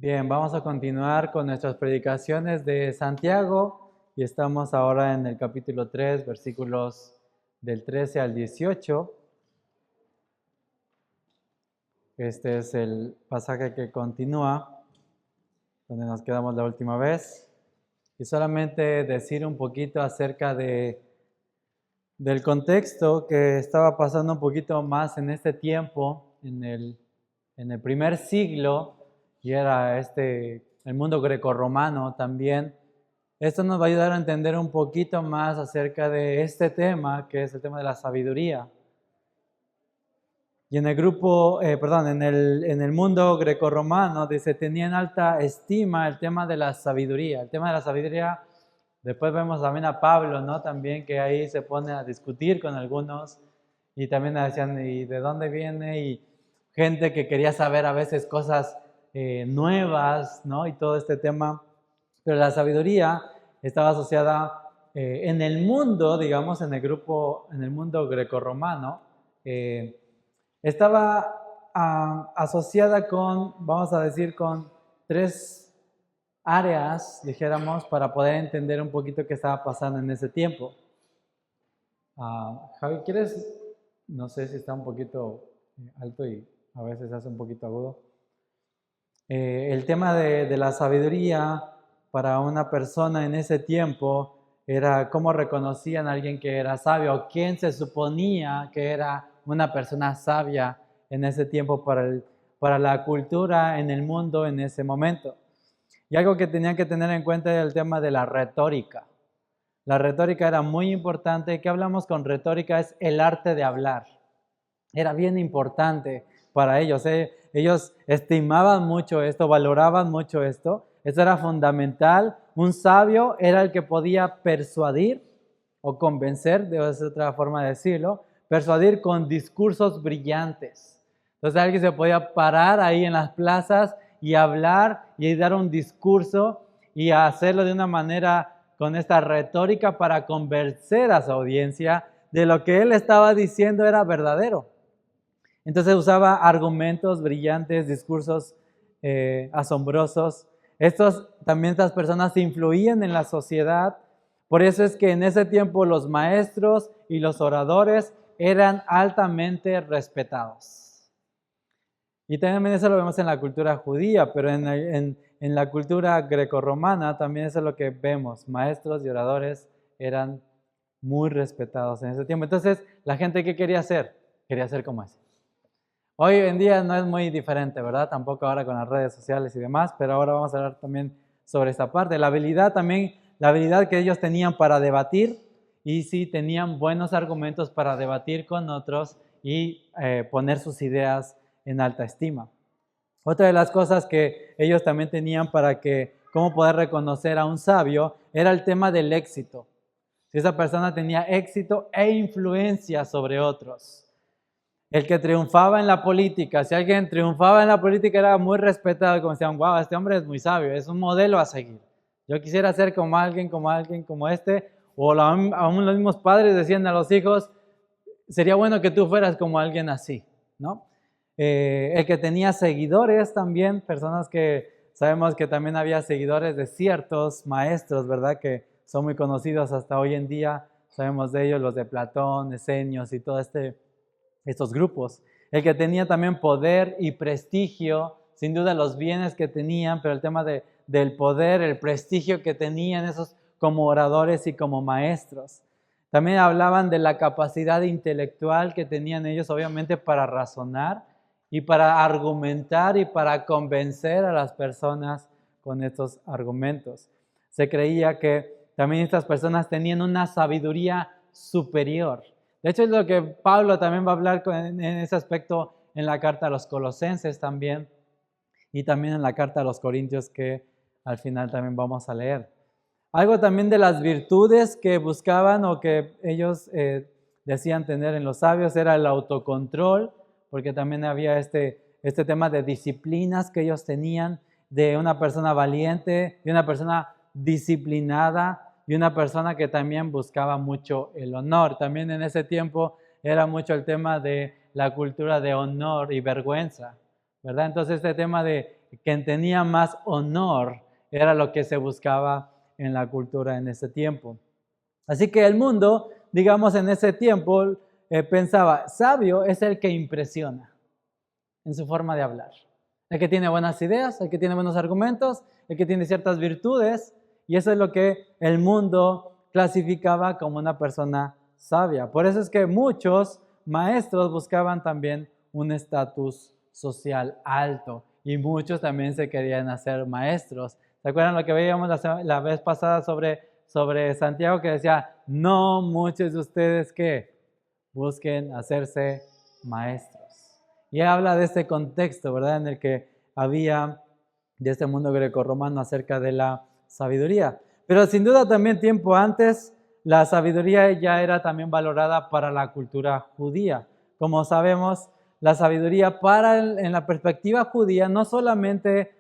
Bien, vamos a continuar con nuestras predicaciones de Santiago y estamos ahora en el capítulo 3, versículos del 13 al 18. Este es el pasaje que continúa, donde nos quedamos la última vez. Y solamente decir un poquito acerca del contexto que estaba pasando un poquito más en este tiempo, en el primer siglo, y era el mundo grecorromano también. Esto nos va a ayudar a entender un poquito más acerca de este tema, que es el tema de la sabiduría. Y en el mundo grecorromano se tenía en alta estima el tema de la sabiduría. El tema de la sabiduría, después vemos también a Pablo, ¿no? También que ahí se pone a discutir con algunos y también decían, ¿y de dónde viene? Y gente que quería saber a veces cosas nuevas, ¿no? Y todo este tema. Pero la sabiduría estaba asociada en el mundo, digamos, en el mundo grecorromano, estaba asociada con, vamos a decir, con tres áreas, dijéramos, para poder entender un poquito qué estaba pasando en ese tiempo. Javi, ¿quieres? No sé si está un poquito alto y a veces hace un poquito agudo. El tema de la sabiduría para una persona en ese tiempo era cómo reconocían a alguien que era sabio o quién se suponía que era una persona sabia en ese tiempo para la cultura en el mundo en ese momento. Y algo que tenían que tener en cuenta era el tema de la retórica. La retórica era muy importante. ¿Qué hablamos con retórica? Es el arte de hablar. Era bien importante para ellos. Ellos estimaban mucho esto, valoraban mucho esto. Eso era fundamental. Un sabio era el que podía persuadir o convencer, de otra forma de decirlo, persuadir con discursos brillantes. Entonces alguien se podía parar ahí en las plazas y hablar y dar un discurso y hacerlo de una manera con esta retórica para convencer a su audiencia de lo que él estaba diciendo era verdadero. Entonces usaba argumentos brillantes, discursos asombrosos. Estas personas influían en la sociedad. Por eso es que en ese tiempo los maestros y los oradores eran altamente respetados. Y también eso lo vemos en la cultura judía, pero en la cultura grecorromana también eso es lo que vemos. Maestros y oradores eran muy respetados en ese tiempo. Entonces, ¿la gente qué quería hacer? Quería ser como ese. Hoy en día no es muy diferente, ¿verdad? Tampoco ahora con las redes sociales y demás, pero ahora vamos a hablar también sobre esta parte. La habilidad que ellos tenían para debatir, y sí tenían buenos argumentos para debatir con otros y poner sus ideas en alta estima. Otra de las cosas que ellos también tenían para cómo poder reconocer a un sabio era el tema del éxito. Si esa persona tenía éxito e influencia sobre otros. El que triunfaba en la política, si alguien triunfaba en la política era muy respetado, como decían, wow, este hombre es muy sabio, es un modelo a seguir. Yo quisiera ser como alguien como este, o aún los mismos padres decían a los hijos, sería bueno que tú fueras como alguien así, ¿no? El que tenía seguidores también, personas que sabemos que también había seguidores de ciertos maestros, ¿verdad? Que son muy conocidos hasta hoy en día, sabemos de ellos, los de Platón, Esenios y todo estos grupos. El que tenía también poder y prestigio, sin duda los bienes que tenían, pero el tema del poder, el prestigio que tenían esos como oradores y como maestros. También hablaban de la capacidad intelectual que tenían ellos, obviamente, para razonar y para argumentar y para convencer a las personas con estos argumentos. Se creía que también estas personas tenían una sabiduría superior. De hecho, es lo que Pablo también va a hablar en ese aspecto en la carta a los Colosenses también, y también en la carta a los Corintios que al final también vamos a leer. Algo también de las virtudes que buscaban o que ellos decían tener en los sabios era el autocontrol, porque también había este tema de disciplinas que ellos tenían, de una persona valiente, de una persona disciplinada, y una persona que también buscaba mucho el honor. También en ese tiempo era mucho el tema de la cultura de honor y vergüenza, ¿verdad? Entonces este tema de quien tenía más honor era lo que se buscaba en la cultura en ese tiempo. Así que el mundo, digamos, en ese tiempo pensaba, sabio es el que impresiona en su forma de hablar. El que tiene buenas ideas, el que tiene buenos argumentos, el que tiene ciertas virtudes, y eso es lo que el mundo clasificaba como una persona sabia. Por eso es que muchos maestros buscaban también un estatus social alto, y muchos también se querían hacer maestros. ¿Se acuerdan lo que veíamos la vez pasada sobre Santiago, que decía, no muchos de ustedes que busquen hacerse maestros? Y habla de este contexto, ¿verdad?, en el que había de este mundo grecorromano acerca de la sabiduría. Pero sin duda también tiempo antes, la sabiduría ya era también valorada para la cultura judía. Como sabemos, la sabiduría en la perspectiva judía no solamente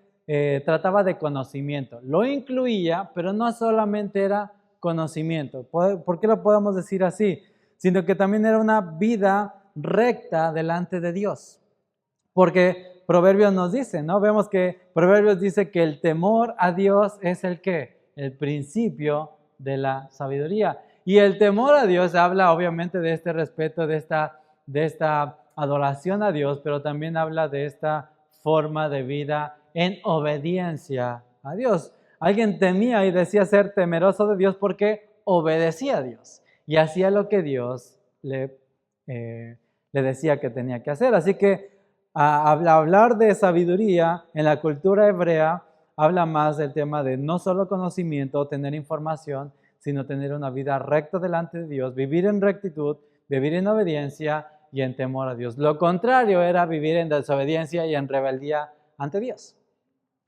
trataba de conocimiento, lo incluía, pero no solamente era conocimiento. ¿Por qué lo podemos decir así? Sino que también era una vida recta delante de Dios. Porque Proverbios nos dice, ¿no? Vemos que Proverbios dice que el temor a Dios es el principio de la sabiduría. Y el temor a Dios habla obviamente de este respeto, de esta adoración a Dios, pero también habla de esta forma de vida en obediencia a Dios. Alguien temía y decía ser temeroso de Dios porque obedecía a Dios y hacía lo que Dios le decía que tenía que hacer. Así que hablar de sabiduría en la cultura hebrea habla más del tema de no solo conocimiento, tener información, sino tener una vida recta delante de Dios, vivir en rectitud, vivir en obediencia y en temor a Dios. Lo contrario era vivir en desobediencia y en rebeldía ante Dios.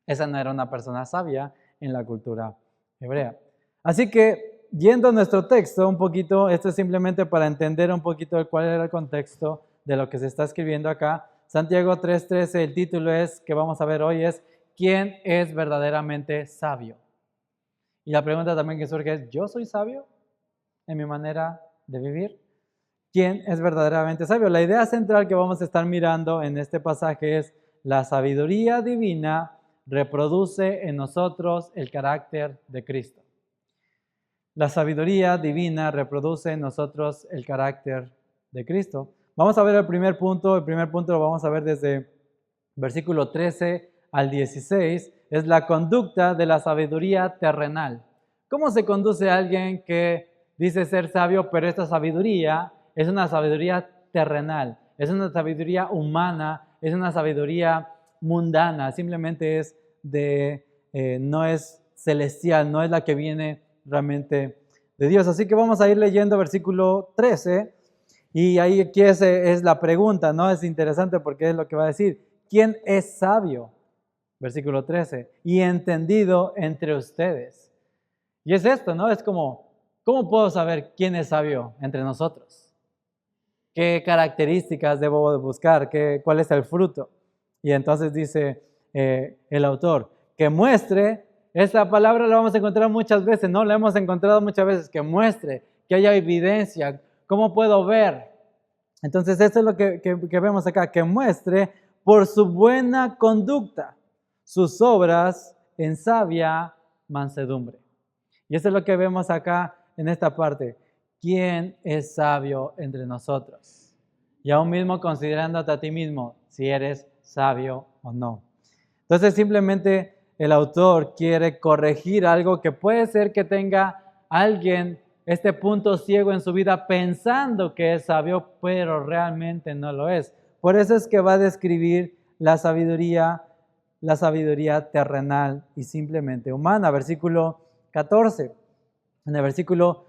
Esa no era una persona sabia en la cultura hebrea. Así que, yendo a nuestro texto un poquito, esto es simplemente para entender un poquito cuál era el contexto de lo que se está escribiendo acá. Santiago 3:13, el título que vamos a ver hoy es ¿quién es verdaderamente sabio? Y la pregunta también que surge es, ¿yo soy sabio en mi manera de vivir? ¿Quién es verdaderamente sabio? La idea central que vamos a estar mirando en este pasaje es la sabiduría divina reproduce en nosotros el carácter de Cristo. La sabiduría divina reproduce en nosotros el carácter de Cristo. Vamos a ver el primer punto. El primer punto lo vamos a ver desde versículo 13 al 16. Es la conducta de la sabiduría terrenal. ¿Cómo se conduce a alguien que dice ser sabio, pero esta sabiduría es una sabiduría terrenal? Es una sabiduría humana, es una sabiduría mundana, simplemente no es celestial, no es la que viene realmente de Dios. Así que vamos a ir leyendo versículo 13. Y ahí aquí es la pregunta, ¿no? Es interesante porque es lo que va a decir. ¿Quién es sabio? Versículo 13. Y entendido entre ustedes. Y es esto, ¿no? Es como, ¿cómo puedo saber quién es sabio entre nosotros? ¿Qué características debo de buscar? ¿Cuál es el fruto? Y entonces dice el autor, que muestre, esta palabra la vamos a encontrar muchas veces, ¿no? La hemos encontrado muchas veces, que muestre, que haya evidencia. ¿Cómo puedo ver? Entonces, esto es lo que vemos acá, que muestre por su buena conducta sus obras en sabia mansedumbre. Y eso es lo que vemos acá en esta parte. ¿Quién es sabio entre nosotros? Y aún mismo considerándote a ti mismo, si eres sabio o no. Entonces, simplemente el autor quiere corregir algo que puede ser que tenga alguien este punto ciego en su vida pensando que es sabio, pero realmente no lo es. Por eso es que va a describir la sabiduría terrenal y simplemente humana. Versículo 14. En el versículo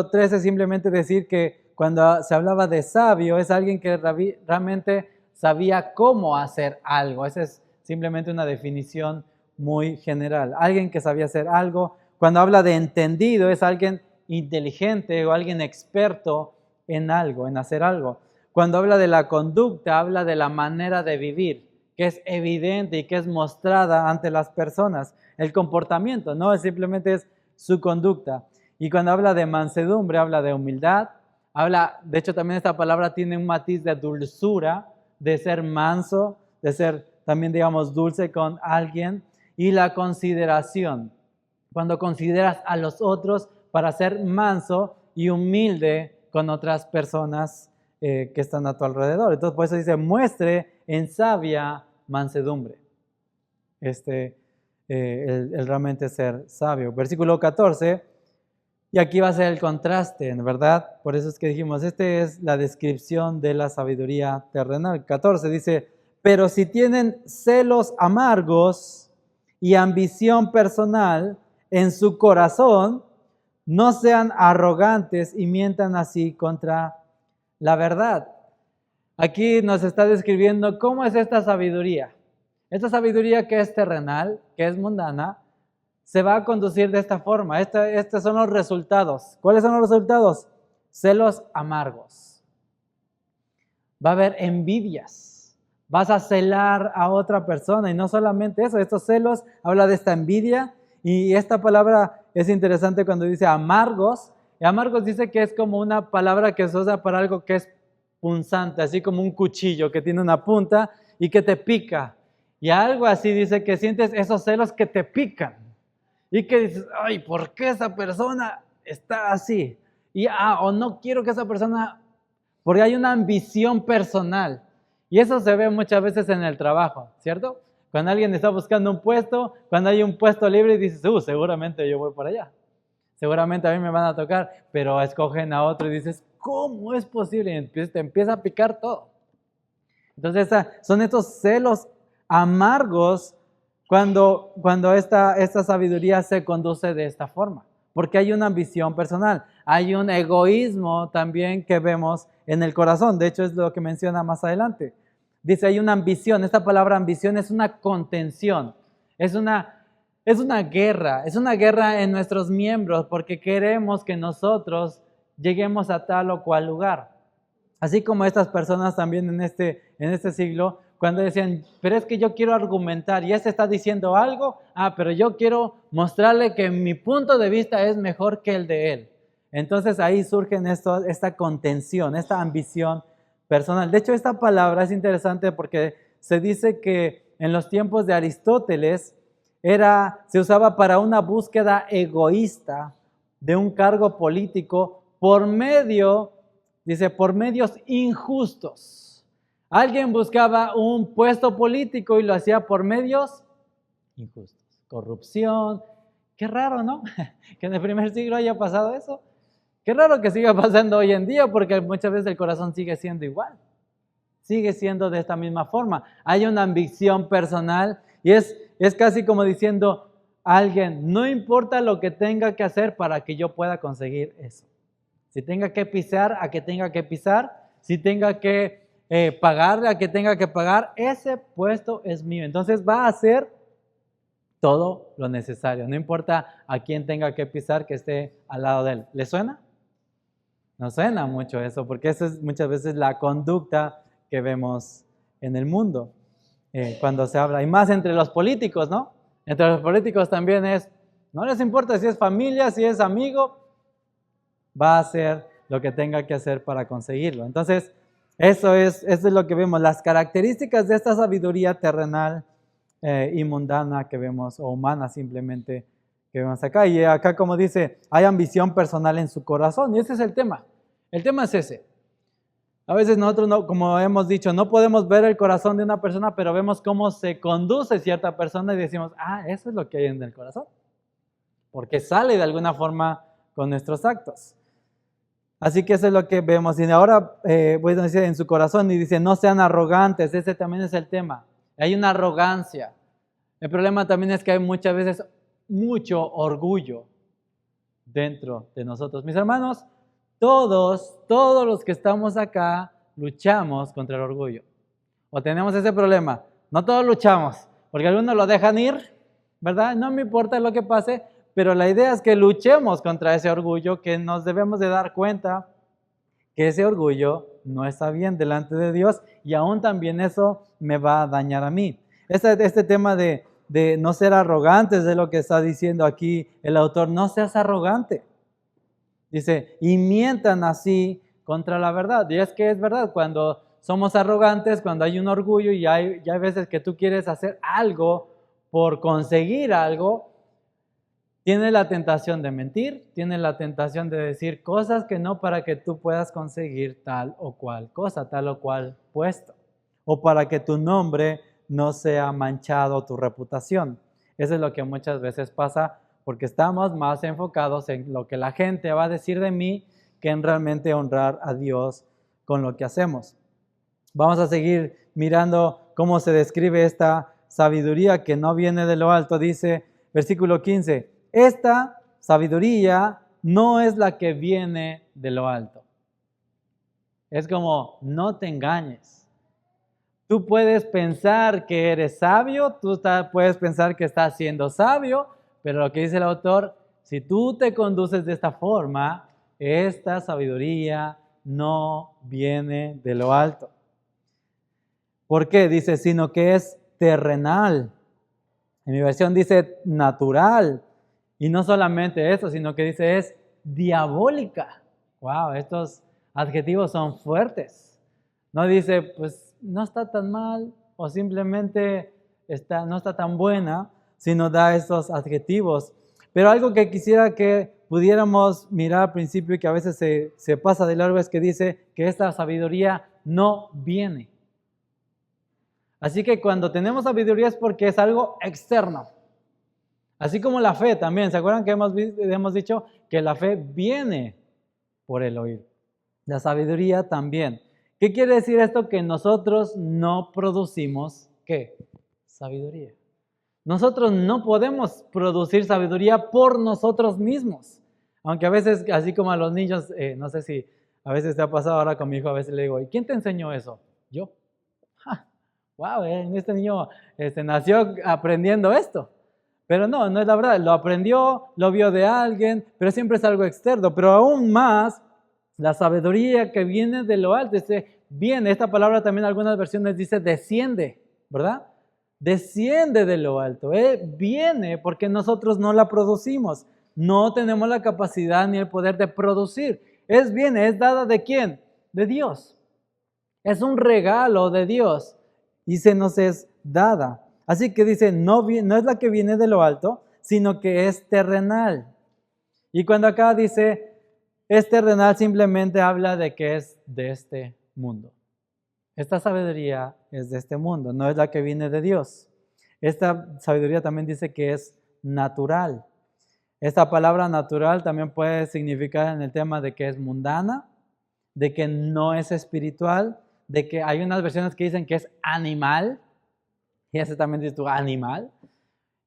13 simplemente decir que cuando se hablaba de sabio es alguien que realmente sabía cómo hacer algo. Esa es simplemente una definición muy general. Alguien que sabía hacer algo. Cuando habla de entendido es alguien inteligente o alguien experto en algo, en hacer algo. Cuando habla de la conducta, habla de la manera de vivir, que es evidente y que es mostrada ante las personas. El comportamiento, no simplemente es su conducta. Y cuando habla de mansedumbre, habla de humildad. De hecho también esta palabra tiene un matiz de dulzura, de ser manso, de ser también digamos dulce con alguien, y la consideración, cuando consideras a los otros para ser manso y humilde con otras personas que están a tu alrededor. Entonces por eso dice, muestre en sabia mansedumbre. El realmente ser sabio. Versículo 14, y aquí va a ser el contraste, ¿verdad? Por eso es que dijimos, es la descripción de la sabiduría terrenal. 14 dice, pero si tienen celos amargos y ambición personal en su corazón, no sean arrogantes y mientan así contra la verdad. Aquí nos está describiendo cómo es esta sabiduría. Esta sabiduría que es terrenal, que es mundana, se va a conducir de esta forma. Estos son los resultados. ¿Cuáles son los resultados? Celos amargos. Va a haber envidias. Vas a celar a otra persona y no solamente eso, estos celos habla de esta envidia y esta palabra es interesante cuando dice amargos. Y amargos dice que es como una palabra que se usa para algo que es punzante, así como un cuchillo que tiene una punta y que te pica. Y algo así dice que sientes esos celos que te pican. Y que dices, ay, ¿por qué esa persona está así? Y o no quiero que esa persona, porque hay una ambición personal. Y eso se ve muchas veces en el trabajo, ¿cierto? Cuando alguien está buscando un puesto, cuando hay un puesto libre y dices, seguramente yo voy para allá. Seguramente a mí me van a tocar, pero escogen a otro y dices, ¿cómo es posible? Y te empieza a picar todo. Entonces son estos celos amargos cuando esta sabiduría se conduce de esta forma, porque hay una ambición personal, hay un egoísmo también que vemos en el corazón. De hecho es lo que menciona más adelante. Dice, hay una ambición. Esta palabra ambición es una contención, es una guerra en nuestros miembros porque queremos que nosotros lleguemos a tal o cual lugar. Así como estas personas también en este siglo, cuando decían, pero es que yo quiero argumentar, y este está diciendo algo, pero yo quiero mostrarle que mi punto de vista es mejor que el de él. Entonces ahí surge esta contención, esta ambición personal. De hecho, esta palabra es interesante porque se dice que en los tiempos de Aristóteles se usaba para una búsqueda egoísta de un cargo político por medios injustos. Alguien buscaba un puesto político y lo hacía por medios injustos. Corrupción. Qué raro, ¿no? Que en el primer siglo haya pasado eso. Qué raro que siga pasando hoy en día porque muchas veces el corazón sigue siendo igual. Sigue siendo de esta misma forma. Hay una ambición personal y es casi como diciendo a alguien, no importa lo que tenga que hacer para que yo pueda conseguir eso. Si tenga que pisar, a que tenga que pisar. Si tenga que pagarle a que tenga que pagar, ese puesto es mío. Entonces va a hacer todo lo necesario. No importa a quién tenga que pisar, que esté al lado de él. ¿Le suena? No suena mucho eso, porque esa es muchas veces la conducta que vemos en el mundo cuando se habla. Y más entre los políticos, ¿no? Entre los políticos también no les importa si es familia, si es amigo, va a hacer lo que tenga que hacer para conseguirlo. Entonces, eso es lo que vemos, las características de esta sabiduría terrenal y mundana que vemos, o humana simplemente, que vemos acá. Y acá, como dice, hay ambición personal en su corazón, y ese es el tema. El tema es ese. A veces nosotros, como hemos dicho, no podemos ver el corazón de una persona, pero vemos cómo se conduce cierta persona y decimos, eso es lo que hay en el corazón. Porque sale de alguna forma con nuestros actos. Así que eso es lo que vemos. Y ahora voy a decir en su corazón y dice, no sean arrogantes. Ese también es el tema. Hay una arrogancia. El problema también es que hay muchas veces mucho orgullo dentro de nosotros. Mis hermanos, todos los que estamos acá luchamos contra el orgullo. O tenemos ese problema. No todos luchamos, porque algunos lo dejan ir, ¿verdad? No me importa lo que pase, pero la idea es que luchemos contra ese orgullo, que nos debemos de dar cuenta que ese orgullo no está bien delante de Dios y aún también eso me va a dañar a mí. Este tema de no ser arrogantes es lo que está diciendo aquí el autor. No seas arrogante. Dice, y mientan así contra la verdad. Y es que es verdad, cuando somos arrogantes, cuando hay un orgullo y hay veces que tú quieres hacer algo por conseguir algo, tienes la tentación de mentir, tienes la tentación de decir cosas que no para que tú puedas conseguir tal o cual cosa, tal o cual puesto, o para que tu nombre no sea manchado, tu reputación. Eso es lo que muchas veces pasa porque estamos más enfocados en lo que la gente va a decir de mí que en realmente honrar a Dios con lo que hacemos. Vamos a seguir mirando cómo se describe esta sabiduría que no viene de lo alto. Dice, versículo 15, esta sabiduría no es la que viene de lo alto. Es como, no te engañes. Tú puedes pensar que eres sabio, puedes pensar que estás siendo sabio, pero lo que dice el autor, si tú te conduces de esta forma, esta sabiduría no viene de lo alto. ¿Por qué? Dice, sino que es terrenal. En mi versión dice natural. Y no solamente eso, sino que dice es diabólica. Wow, estos adjetivos son fuertes. No dice, pues no está tan mal o simplemente no está tan buena, sino da estos adjetivos. Pero algo que quisiera que pudiéramos mirar al principio y que a veces se pasa de largo es que dice que esta sabiduría no viene. Así que cuando tenemos sabiduría es porque es algo externo. Así como la fe también. ¿Se acuerdan que hemos dicho que la fe viene por el oír? La sabiduría también. ¿Qué quiere decir esto? Que nosotros no producimos, ¿qué? Sabiduría. Nosotros no podemos producir sabiduría por nosotros mismos. Aunque a veces, así como a los niños, no sé si a veces te ha pasado ahora con mi hijo, a veces le digo, ¿y quién te enseñó eso? Yo. Wow, este niño nació aprendiendo esto. Pero no es la verdad. Lo aprendió, lo vio de alguien, pero siempre es algo externo. Pero aún más, la sabiduría que viene de lo alto, viene, esta palabra también en algunas versiones dice desciende, ¿verdad? Desciende de lo alto. Viene porque nosotros no la producimos. No tenemos la capacidad ni el poder de producir. Viene, es dada ¿de quién? De Dios. Es un regalo de Dios y se nos es dada. Así que dice, no es la que viene de lo alto, sino que es terrenal. Y cuando acá dice, es terrenal, simplemente habla de que es de este mundo. Esta sabiduría es de este mundo, no es la que viene de Dios. Esta sabiduría también dice que es natural. Esta palabra natural también puede significar en el tema de que es mundana, de que no es espiritual, de que hay unas versiones que dicen que es animal, y ese también dice tú, animal,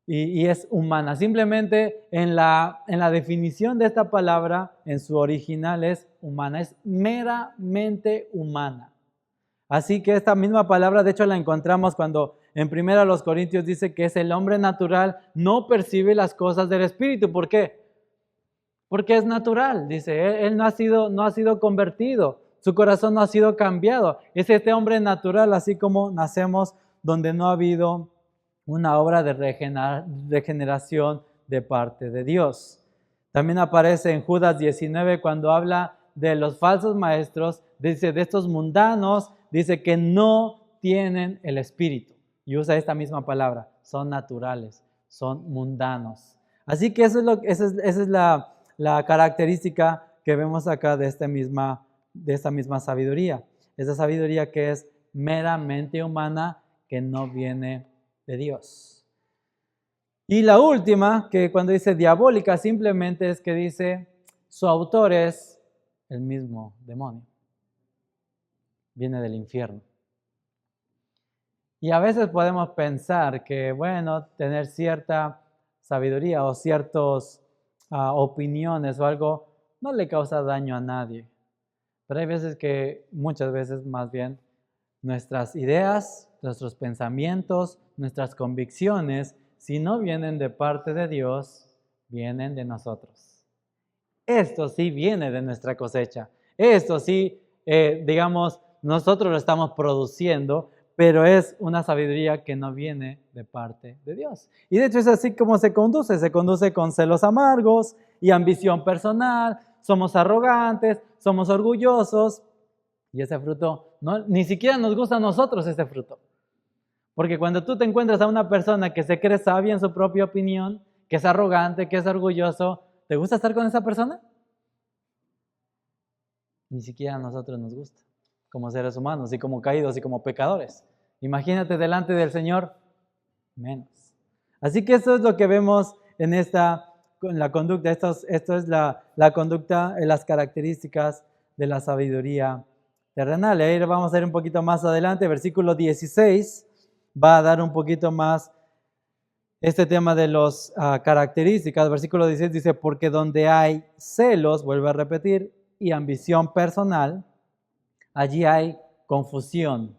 y es humana. Simplemente en la definición de esta palabra, en su original es humana, es meramente humana. Así que esta misma palabra, de hecho, la encontramos cuando en 1 Corintios dice que es el hombre natural, no percibe las cosas del Espíritu. ¿Por qué? Porque es natural, dice, él no ha sido convertido, su corazón no ha sido cambiado. Es este hombre natural, así como nacemos, donde no ha habido una obra de regeneración de parte de Dios. También aparece en Judas 19 cuando habla de los falsos maestros, dice de estos mundanos, dice que no tienen el Espíritu. Y usa esta misma palabra, son naturales, son mundanos. Así que esa es la característica que vemos acá de esta misma sabiduría. Esa sabiduría que es meramente humana, que no viene de Dios. Y la última, que cuando dice diabólica, simplemente es que dice, su autor es el mismo demonio. Viene del infierno. Y a veces podemos pensar que, bueno, tener cierta sabiduría o ciertas opiniones o algo no le causa daño a nadie. Pero hay veces que, muchas veces más bien, nuestras ideas, nuestros pensamientos, nuestras convicciones, si no vienen de parte de Dios, vienen de nosotros. Esto sí viene de nuestra cosecha. Esto sí, nosotros lo estamos produciendo, pero es una sabiduría que no viene de parte de Dios. Y de hecho es así como se conduce con celos amargos y ambición personal, somos arrogantes, somos orgullosos, y ese fruto ¿no? Ni siquiera nos gusta a nosotros ese fruto. Porque cuando tú te encuentras a una persona que se cree sabia en su propia opinión, que es arrogante, que es orgulloso, ¿te gusta estar con esa persona? Ni siquiera a nosotros nos gusta, como seres humanos y como caídos y como pecadores. Imagínate delante del Señor, menos. Así que eso es lo que vemos en la conducta. Esto es la conducta, las características de la sabiduría terrenal. Y ahí vamos a ir un poquito más adelante. Versículo 16 va a dar un poquito más este tema de las características. Versículo 16 dice, porque donde hay celos, vuelvo a repetir, y ambición personal, allí hay confusión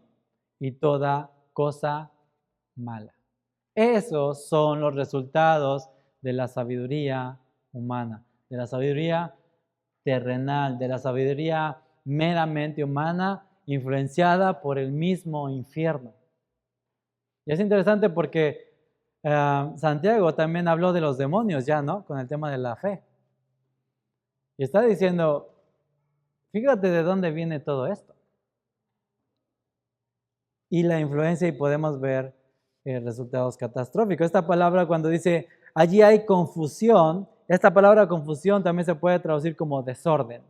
y toda cosa mala. Esos son los resultados de la sabiduría humana, de la sabiduría terrenal, de la sabiduría meramente humana, influenciada por el mismo infierno. Y es interesante porque Santiago también habló de los demonios ya, ¿no? Con el tema de la fe. Y está diciendo, fíjate de dónde viene todo esto. Y la influencia, y podemos ver resultados catastróficos. Esta palabra cuando dice, allí hay confusión, esta palabra confusión también se puede traducir como desorden.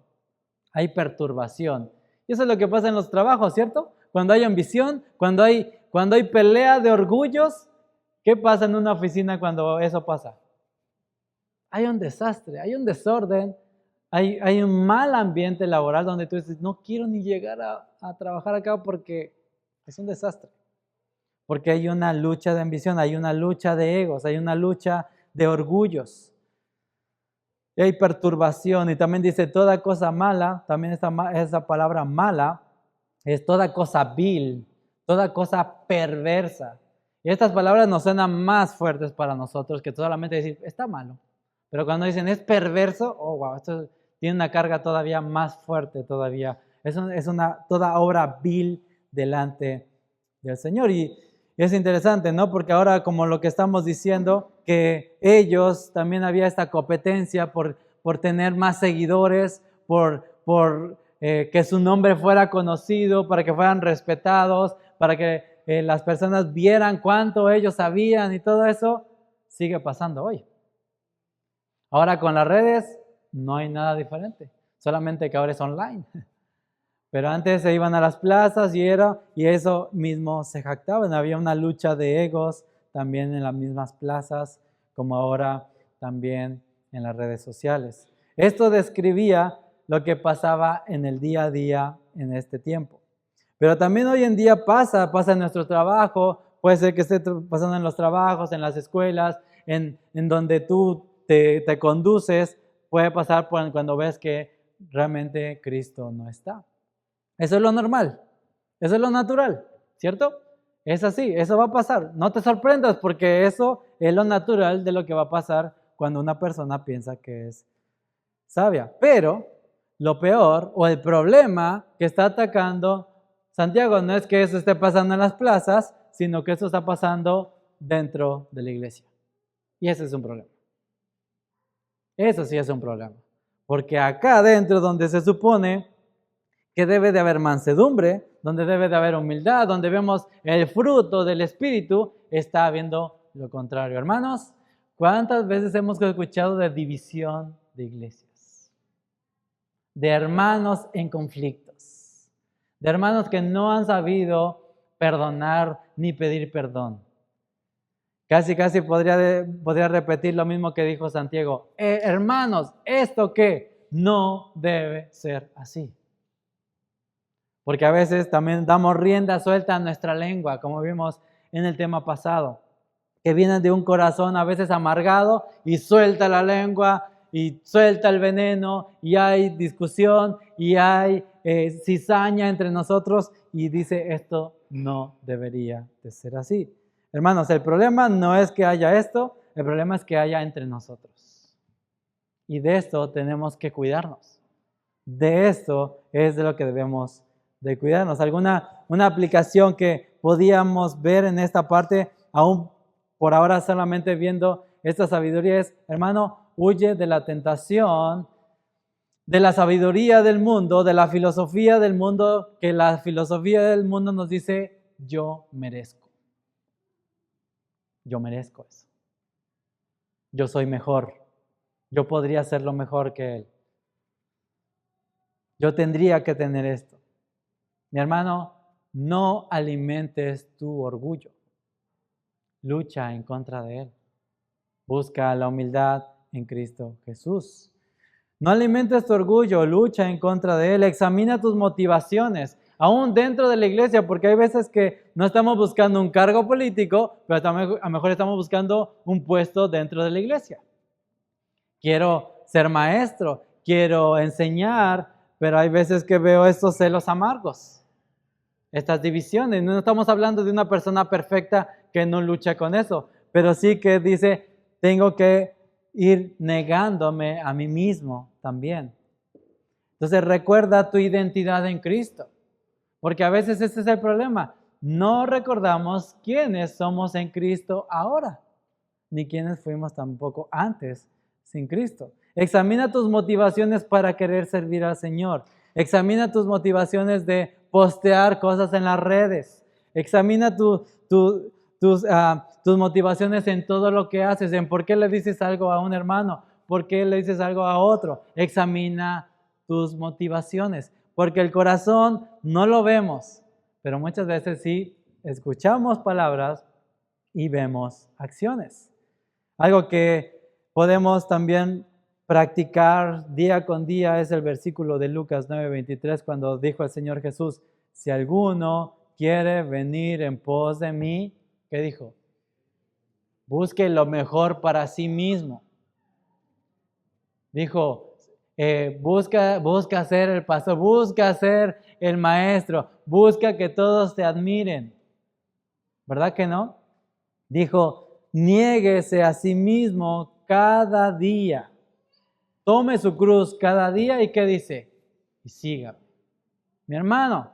Hay perturbación. Y eso es lo que pasa en los trabajos, ¿cierto? Cuando hay ambición, cuando hay pelea de orgullos, ¿qué pasa en una oficina cuando eso pasa? Hay un desastre, hay un desorden, hay un mal ambiente laboral donde tú dices, no quiero ni llegar a trabajar acá porque es un desastre. Porque hay una lucha de ambición, hay una lucha de egos, hay una lucha de orgullos. Y hay perturbación, y también dice toda cosa mala, también esa palabra mala es toda cosa vil, toda cosa perversa. Y estas palabras nos suenan más fuertes para nosotros que solamente decir, está malo. Pero cuando dicen es perverso, oh wow, esto tiene una carga todavía más fuerte todavía. Es toda obra vil delante del Señor. Y es interesante, ¿no? Porque ahora como lo que estamos diciendo, que ellos también había esta competencia por tener más seguidores, por que su nombre fuera conocido, para que fueran respetados, para que las personas vieran cuánto ellos sabían y todo eso, sigue pasando hoy. Ahora con las redes no hay nada diferente, solamente que ahora es online. Pero antes se iban a las plazas y eso mismo se jactaban. Había una lucha de egos también en las mismas plazas, como ahora también en las redes sociales. Esto describía lo que pasaba en el día a día en este tiempo. Pero también hoy en día pasa en nuestro trabajo, puede ser que esté pasando en los trabajos, en las escuelas, en donde tú te conduces, puede pasar cuando ves que realmente Cristo no está. Eso es lo normal, eso es lo natural, ¿cierto? Es así, eso va a pasar. No te sorprendas porque eso es lo natural de lo que va a pasar cuando una persona piensa que es sabia. Pero lo peor o el problema que está atacando Santiago no es que eso esté pasando en las plazas, sino que eso está pasando dentro de la iglesia. Y ese es un problema. Eso sí es un problema. Porque acá adentro donde se supone que debe de haber mansedumbre, donde debe de haber humildad, donde vemos el fruto del Espíritu, está habiendo lo contrario. Hermanos, ¿cuántas veces hemos escuchado de división de iglesias? De hermanos en conflictos, de hermanos que no han sabido perdonar ni pedir perdón. Casi podría repetir lo mismo que dijo Santiago. Hermanos, ¿esto qué? No debe ser así. Porque a veces también damos rienda suelta a nuestra lengua, como vimos en el tema pasado, que vienen de un corazón a veces amargado y suelta la lengua y suelta el veneno y hay discusión y hay cizaña entre nosotros y dice esto no debería de ser así. Hermanos, el problema no es que haya esto, el problema es que haya entre nosotros. Y de esto tenemos que cuidarnos. De esto es de lo que debemos de cuidarnos. Una aplicación que podíamos ver en esta parte, aún por ahora solamente viendo esta sabiduría es, hermano, huye de la tentación de la sabiduría del mundo, de la filosofía del mundo, que la filosofía del mundo nos dice, yo merezco. Yo merezco eso. Yo soy mejor. Yo podría hacerlo mejor que él. Yo tendría que tener esto. Mi hermano, no alimentes tu orgullo. Lucha en contra de él. Busca la humildad en Cristo Jesús. No alimentes tu orgullo, lucha en contra de él. Examina tus motivaciones, aún dentro de la iglesia, porque hay veces que no estamos buscando un cargo político, pero a lo mejor estamos buscando un puesto dentro de la iglesia. Quiero ser maestro, quiero enseñar, pero hay veces que veo estos celos amargos, estas divisiones. No estamos hablando de una persona perfecta que no lucha con eso, pero sí que dice, tengo que ir negándome a mí mismo también. Entonces recuerda tu identidad en Cristo, porque a veces ese es el problema. No recordamos quiénes somos en Cristo ahora, ni quiénes fuimos tampoco antes sin Cristo. Examina tus motivaciones para querer servir al Señor. Examina tus motivaciones de postear cosas en las redes. Examina tus motivaciones en todo lo que haces, en por qué le dices algo a un hermano, por qué le dices algo a otro. Examina tus motivaciones, porque el corazón no lo vemos, pero muchas veces sí escuchamos palabras y vemos acciones. Algo que podemos también practicar día con día es el versículo de Lucas 9:23, cuando dijo el Señor Jesús, si alguno quiere venir en pos de mí, ¿qué dijo? Busque lo mejor para sí mismo. Dijo, busca ser el pastor, busca ser el maestro, busca que todos te admiren. ¿Verdad que no? Dijo, niéguese a sí mismo cada día. Tome su cruz cada día y ¿qué dice? Y sígame. Mi hermano,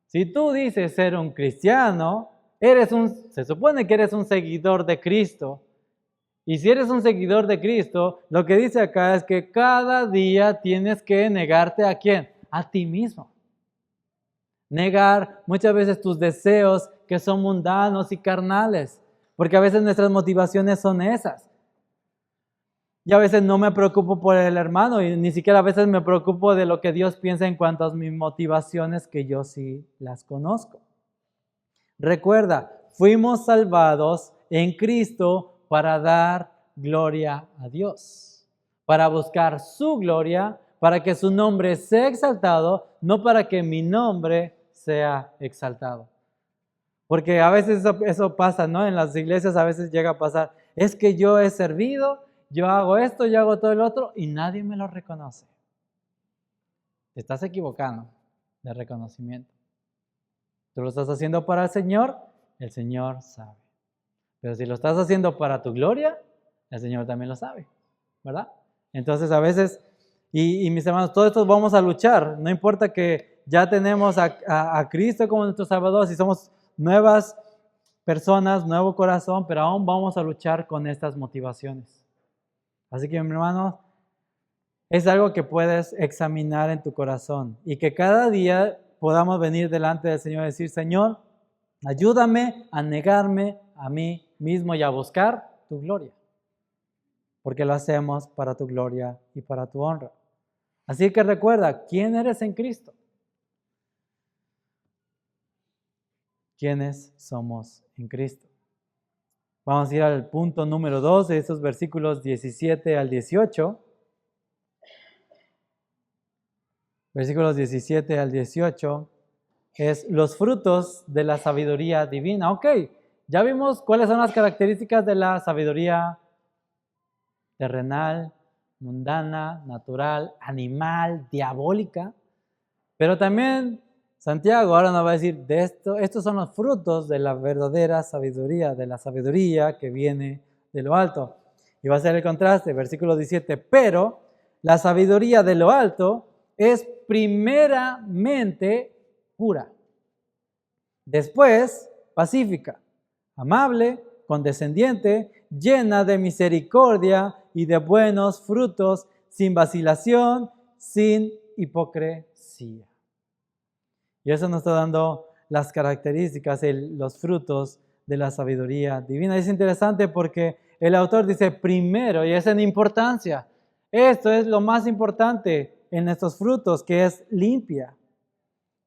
si tú dices ser un cristiano, se supone que eres un seguidor de Cristo. Y si eres un seguidor de Cristo, lo que dice acá es que cada día tienes que negarte ¿a quién? A ti mismo. Negar muchas veces tus deseos que son mundanos y carnales, porque a veces nuestras motivaciones son esas. Y a veces no me preocupo por el hermano y ni siquiera a veces me preocupo de lo que Dios piensa en cuanto a mis motivaciones, que yo sí las conozco. Recuerda, fuimos salvados en Cristo para dar gloria a Dios, para buscar su gloria, para que su nombre sea exaltado, no para que mi nombre sea exaltado. Porque a veces eso pasa, ¿no? En las iglesias a veces llega a pasar, es que yo he servido, yo hago esto, yo hago todo el otro y nadie me lo reconoce. Te estás equivocando de reconocimiento. Tú lo estás haciendo para el Señor sabe. Pero si lo estás haciendo para tu gloria, el Señor también lo sabe, ¿verdad? Entonces a veces, y mis hermanos, todos estos vamos a luchar, no importa que ya tenemos a Cristo como nuestro Salvador, si somos nuevas personas, nuevo corazón, pero aún vamos a luchar con estas motivaciones. Así que, mi hermano, es algo que puedes examinar en tu corazón y que cada día podamos venir delante del Señor y decir, Señor, ayúdame a negarme a mí mismo y a buscar tu gloria, porque lo hacemos para tu gloria y para tu honra. Así que recuerda, ¿quién eres en Cristo? ¿Quiénes somos en Cristo? Vamos a ir al punto número 2 de estos versículos 17 al 18. Versículos 17 al 18 es los frutos de la sabiduría divina. Ok, ya vimos cuáles son las características de la sabiduría terrenal, mundana, natural, animal, diabólica. Pero también Santiago ahora nos va a decir, estos son los frutos de la verdadera sabiduría, de la sabiduría que viene de lo alto. Y va a ser el contraste, versículo 17, pero la sabiduría de lo alto es primeramente pura, después pacífica, amable, condescendiente, llena de misericordia y de buenos frutos, sin vacilación sin hipocresía. Y eso nos está dando las características, los frutos de la sabiduría divina. Es interesante porque el autor dice primero, y es en importancia, esto es lo más importante en estos frutos, que es limpia,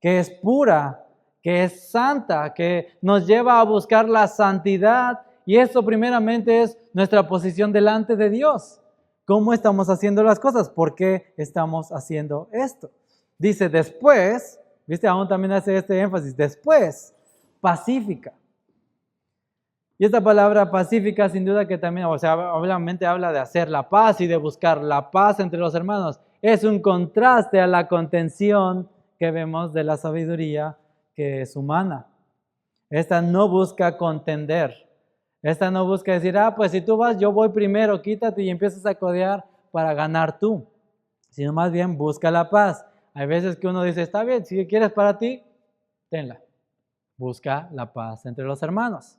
que es pura, que es santa, que nos lleva a buscar la santidad. Y esto primeramente es nuestra posición delante de Dios. ¿Cómo estamos haciendo las cosas? ¿Por qué estamos haciendo esto? Dice después, ¿viste? Aún también hace este énfasis, después, pacífica. Y esta palabra pacífica sin duda que también, obviamente habla de hacer la paz y de buscar la paz entre los hermanos. Es un contraste a la contención que vemos de la sabiduría que es humana. Esta no busca contender. Esta no busca decir, pues si tú vas, yo voy primero, quítate y empiezas a codear para ganar tú. Sino más bien busca la paz. Hay veces que uno dice, está bien, si quieres para ti, tenla. Busca la paz entre los hermanos.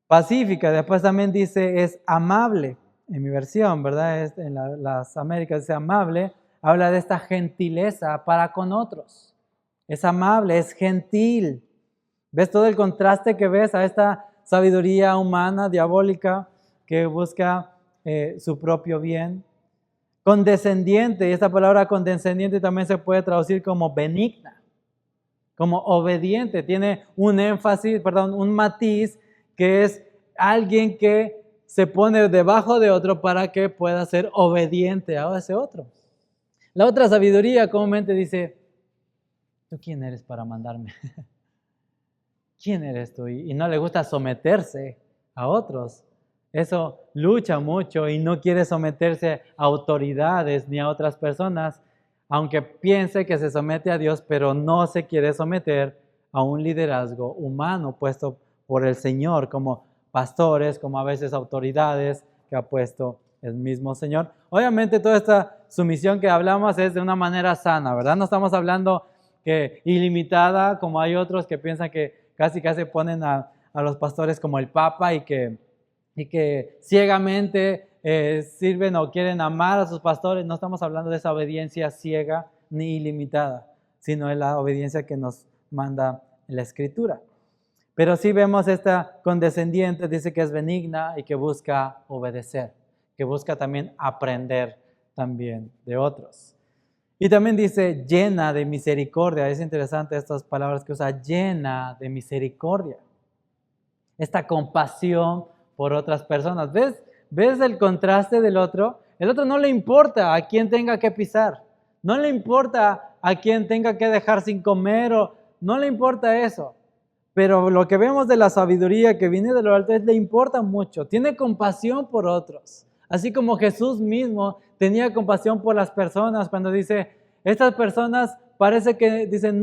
Pacífica, después también dice, es amable. En mi versión, ¿verdad? En las Américas dice amable. Habla de esta gentileza para con otros. Es amable, es gentil. ¿Ves todo el contraste que ves a esta sabiduría humana, diabólica, que busca su propio bien? Condescendiente, y esta palabra condescendiente también se puede traducir como benigna, como obediente. Tiene un énfasis, un matiz, que es alguien que se pone debajo de otro para que pueda ser obediente a ese otro. La otra sabiduría comúnmente dice, ¿tú quién eres para mandarme? ¿Quién eres tú? Y no le gusta someterse a otros. Eso lucha mucho y no quiere someterse a autoridades ni a otras personas, aunque piense que se somete a Dios, pero no se quiere someter a un liderazgo humano puesto por el Señor, como pastores, como a veces autoridades que ha puesto el mismo Señor. Obviamente toda esta sumisión que hablamos es de una manera sana, ¿verdad? No estamos hablando que ilimitada, como hay otros que piensan que casi ponen a los pastores como el Papa y que ciegamente sirven o quieren amar a sus pastores. No estamos hablando de esa obediencia ciega ni ilimitada, sino de la obediencia que nos manda la Escritura. Pero sí vemos esta condescendiente, dice que es benigna y que busca obedecer, que busca también aprender también de otros. Y también dice llena de misericordia. Es interesante estas palabras que usa, llena de misericordia. Esta compasión por otras personas. ¿Ves el contraste del otro? El otro no le importa a quién tenga que pisar. No le importa a quién tenga que dejar sin comer. No le importa eso. Pero lo que vemos de la sabiduría que viene de lo alto le importa mucho. Tiene compasión por otros. Así como Jesús mismo tenía compasión por las personas cuando dice, estas personas parece que dicen,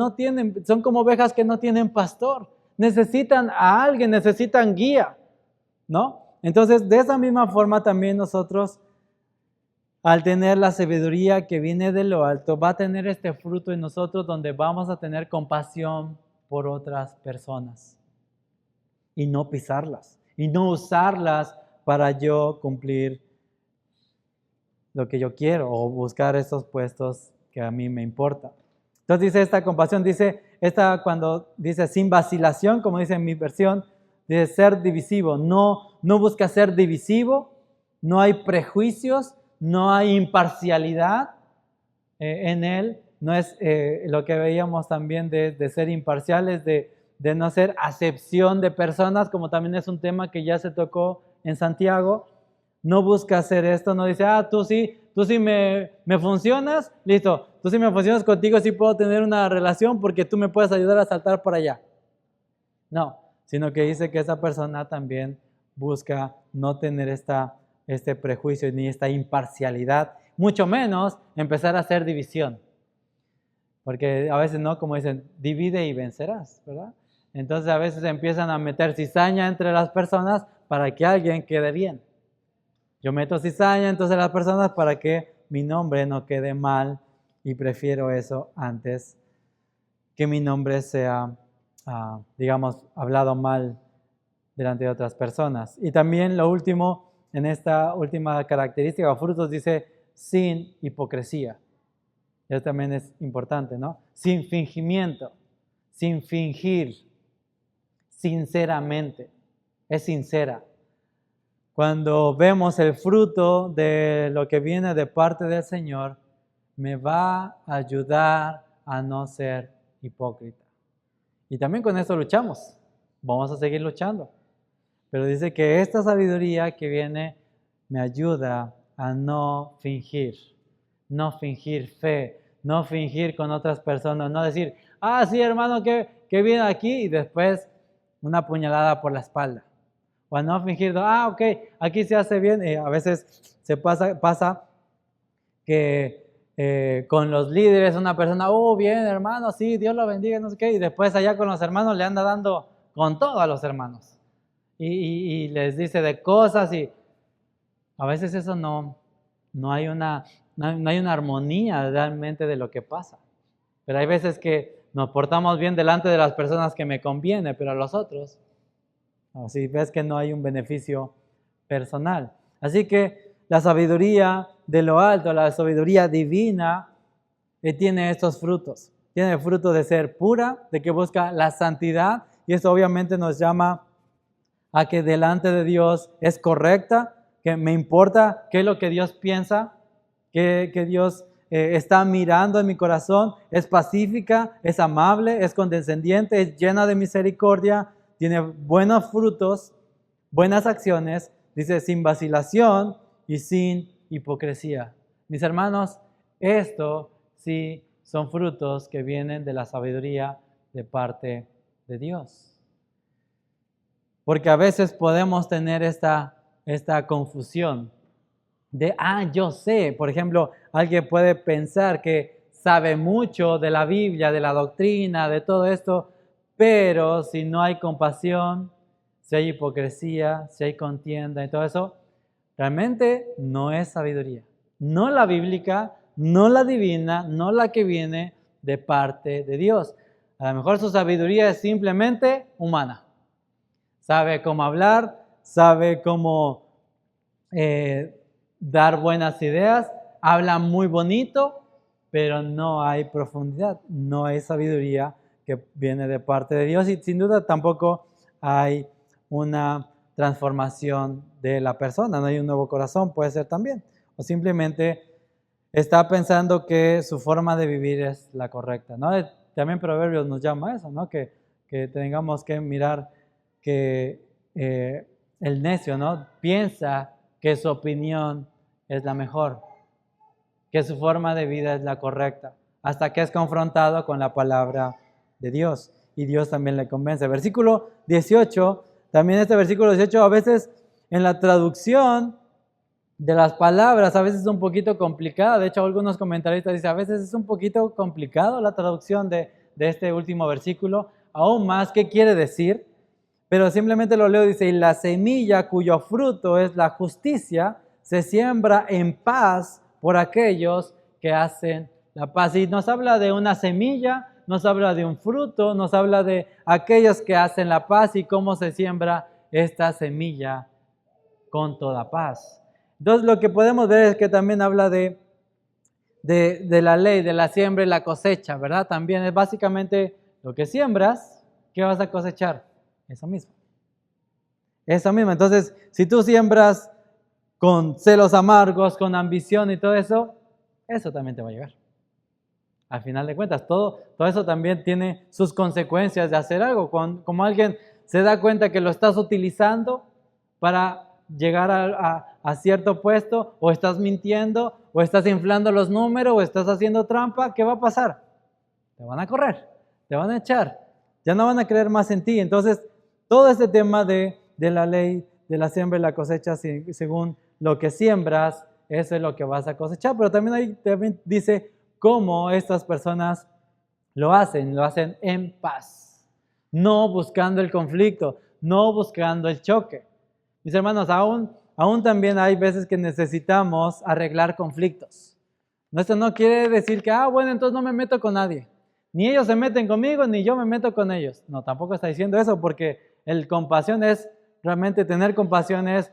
son como ovejas que no tienen pastor. Necesitan a alguien, necesitan guía, ¿no? Entonces, de esa misma forma también nosotros, al tener la sabiduría que viene de lo alto, va a tener este fruto en nosotros donde vamos a tener compasión por otras personas y no pisarlas y no usarlas para yo cumplir lo que yo quiero o buscar esos puestos que a mí me importan. Entonces dice esta compasión, cuando dice sin vacilación, como dice en mi versión, de ser divisivo. No busca ser divisivo, no hay prejuicios, no hay imparcialidad en él. No es lo que veíamos también de ser imparciales, de no ser acepción de personas, como también es un tema que ya se tocó en Santiago. No busca hacer esto, no dice, tú sí me funcionas, listo, tú sí me funcionas, contigo sí puedo tener una relación porque tú me puedes ayudar a saltar para allá. No, sino que dice que esa persona también busca no tener este prejuicio ni esta imparcialidad, mucho menos empezar a hacer división. Porque a veces no, como dicen, divide y vencerás, ¿verdad? Entonces a veces empiezan a meter cizaña entre las personas para que alguien quede bien. Yo meto cizaña entonces las personas para que mi nombre no quede mal y prefiero eso antes que mi nombre sea, hablado mal delante de otras personas. Y también lo último, en esta última característica o frutos dice sin hipocresía. Eso también es importante, ¿no? Sin fingimiento, sin fingir, sinceramente. Es sincera. Cuando vemos el fruto de lo que viene de parte del Señor, me va a ayudar a no ser hipócrita. Y también con eso luchamos. Vamos a seguir luchando. Pero dice que esta sabiduría que viene me ayuda a no fingir fe, no fingir con otras personas, no decir, sí hermano, que viene aquí y después una puñalada por la espalda. O a no fingir, ok, aquí se hace bien. A veces se pasa que con los líderes una persona, bien hermano, sí, Dios lo bendiga, no sé qué, y después allá con los hermanos le anda dando con todo a los hermanos. Y les dice de cosas y a veces eso no hay una armonía realmente de lo que pasa. Pero hay veces que nos portamos bien delante de las personas que me conviene, pero a los otros, así ves que no hay un beneficio personal. Así que la sabiduría de lo alto, la sabiduría divina, tiene estos frutos. Tiene el fruto de ser pura, de que busca la santidad, y esto obviamente nos llama a que delante de Dios es correcta, que me importa qué es lo que Dios piensa, que Dios está mirando en mi corazón, es pacífica, es amable, es condescendiente, es llena de misericordia, tiene buenos frutos, buenas acciones, dice sin vacilación y sin hipocresía. Mis hermanos, esto sí son frutos que vienen de la sabiduría de parte de Dios. Porque a veces podemos tener esta confusión de, yo sé. Por ejemplo, alguien puede pensar que sabe mucho de la Biblia, de la doctrina, de todo esto, pero si no hay compasión, si hay hipocresía, si hay contienda y todo eso, realmente no es sabiduría. No la bíblica, no la divina, no la que viene de parte de Dios. A lo mejor su sabiduría es simplemente humana. Sabe cómo hablar, sabe cómo dar buenas ideas, habla muy bonito, pero no hay profundidad, no hay sabiduría que viene de parte de Dios y sin duda tampoco hay una transformación de la persona, no hay un nuevo corazón, puede ser también, o simplemente está pensando que su forma de vivir es la correcta, ¿no? También Proverbios nos llama a eso, ¿no? Que tengamos que mirar que el necio, ¿no? Piensa que su opinión es la mejor, que su forma de vida es la correcta, hasta que es confrontado con la palabra de Dios y Dios también le convence. Versículo 18, también este versículo 18 a veces en la traducción de las palabras a veces es un poquito complicada. De hecho, algunos comentaristas dicen a veces es un poquito complicado la traducción de este último versículo, aún más qué quiere decir. Pero simplemente lo leo, dice, y la semilla cuyo fruto es la justicia se siembra en paz por aquellos que hacen la paz. Y nos habla de una semilla, nos habla de un fruto, nos habla de aquellos que hacen la paz y cómo se siembra esta semilla con toda paz. Entonces lo que podemos ver es que también habla de la ley, de la siembra y la cosecha, ¿verdad? También es básicamente lo que siembras, ¿qué vas a cosechar? Eso mismo. Eso mismo. Entonces, si tú siembras con celos amargos, con ambición y todo eso, eso también te va a llegar. Al final de cuentas, todo eso también tiene sus consecuencias de hacer algo. Como alguien se da cuenta que lo estás utilizando para llegar a cierto puesto, o estás mintiendo, o estás inflando los números, o estás haciendo trampa, ¿qué va a pasar? Te van a correr, te van a echar, ya no van a creer más en ti. Entonces, todo este tema de la ley, de la siembra y la cosecha, según lo que siembras, eso es lo que vas a cosechar. Pero también ahí dice cómo estas personas lo hacen en paz, no buscando el conflicto, no buscando el choque. Mis hermanos, aún también hay veces que necesitamos arreglar conflictos. Esto no quiere decir que, bueno, entonces no me meto con nadie. Ni ellos se meten conmigo, ni yo me meto con ellos. No, tampoco está diciendo eso, porque el compasión es, realmente tener compasión es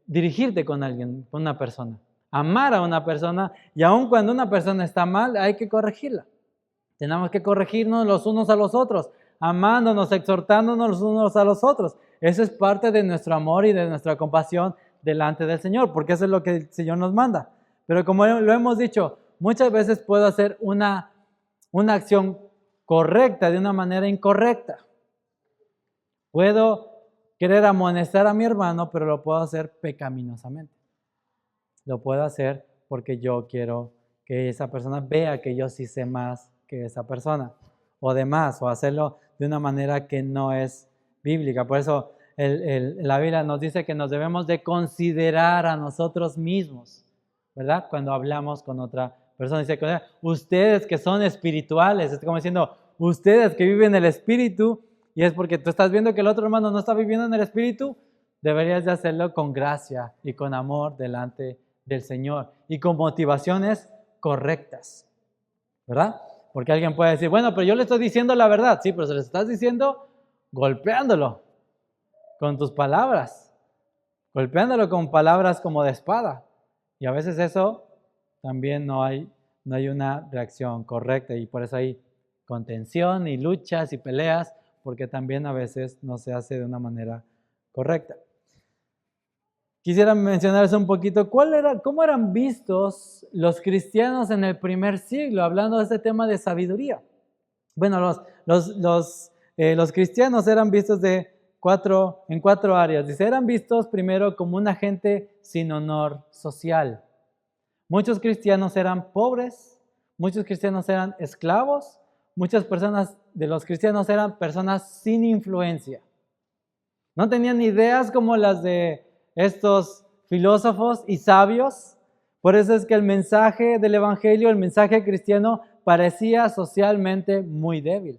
dirigirte con alguien, con una persona. amar a una persona, y aun cuando una persona está mal, hay que corregirla. Tenemos que corregirnos los unos a los otros, amándonos, exhortándonos los unos a los otros. Eso es parte de nuestro amor y de nuestra compasión delante del Señor, porque eso es lo que el Señor nos manda. Pero como lo hemos dicho, muchas veces puedo hacer una acción correcta de una manera incorrecta. Puedo querer amonestar a mi hermano, pero lo puedo hacer pecaminosamente. Lo puedo hacer porque yo quiero que esa persona vea que yo sí sé más que esa persona, o demás, o hacerlo de una manera que no es bíblica. Por eso la Biblia nos dice que nos debemos de considerar a nosotros mismos, ¿verdad? Cuando hablamos con otra persona. Dice, ustedes que son espirituales, es como diciendo, ustedes que viven el espíritu, y es porque tú estás viendo que el otro hermano no está viviendo en el espíritu, deberías de hacerlo con gracia y con amor delante del Señor y con motivaciones correctas, ¿verdad? Porque alguien puede decir, bueno, pero yo le estoy diciendo la verdad. Sí, pero se le estás diciendo golpeándolo con tus palabras, golpeándolo con palabras como de espada. Y a veces eso también no hay una reacción correcta, y por eso hay contención y luchas y peleas, porque también a veces no se hace de una manera correcta. Quisiera mencionarles un poquito cómo eran vistos los cristianos en el primer siglo, hablando de este tema de sabiduría. Bueno, los cristianos eran vistos en cuatro áreas. Dice, eran vistos primero como una gente sin honor social. Muchos cristianos eran pobres, muchos cristianos eran esclavos, muchas personas de los cristianos eran personas sin influencia. No tenían ideas como las de estos filósofos y sabios. Por eso es que el mensaje del evangelio, el mensaje cristiano, parecía socialmente muy débil.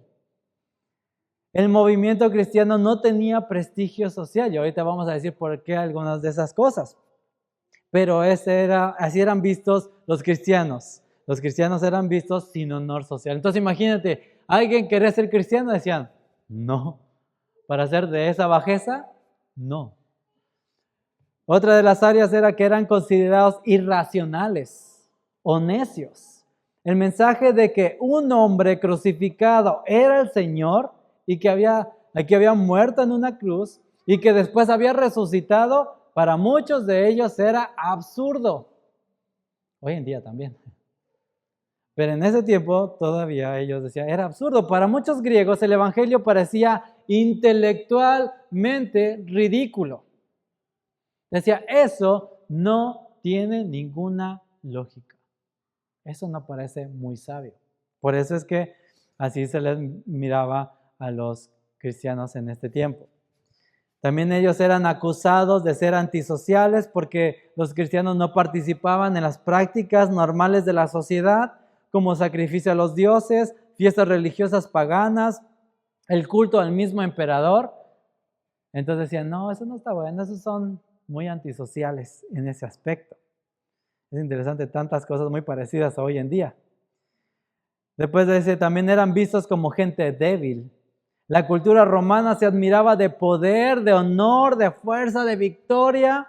El movimiento cristiano no tenía prestigio social, y ahorita vamos a decir por qué algunas de esas cosas. Pero así eran vistos los cristianos. Los cristianos eran vistos sin honor social. Entonces imagínate, ¿alguien quería ser cristiano? Decían, no. ¿Para ser de esa bajeza? No. Otra de las áreas era que eran considerados irracionales o necios. El mensaje de que un hombre crucificado era el Señor y que había muerto en una cruz y que después había resucitado, para muchos de ellos era absurdo. Hoy en día también. Pero en ese tiempo todavía ellos decían, era absurdo. Para muchos griegos el evangelio parecía intelectualmente ridículo. Decía, eso no tiene ninguna lógica. Eso no parece muy sabio. Por eso es que así se les miraba a los cristianos en este tiempo. También ellos eran acusados de ser antisociales porque los cristianos no participaban en las prácticas normales de la sociedad, como sacrificio a los dioses, fiestas religiosas paganas, el culto al mismo emperador. Entonces decían, no, eso no está bueno, esos son muy antisociales en ese aspecto. Es interesante, tantas cosas muy parecidas a hoy en día. Después de ese, también eran vistos como gente débil. La cultura romana se admiraba de poder, de honor, de fuerza, de victoria.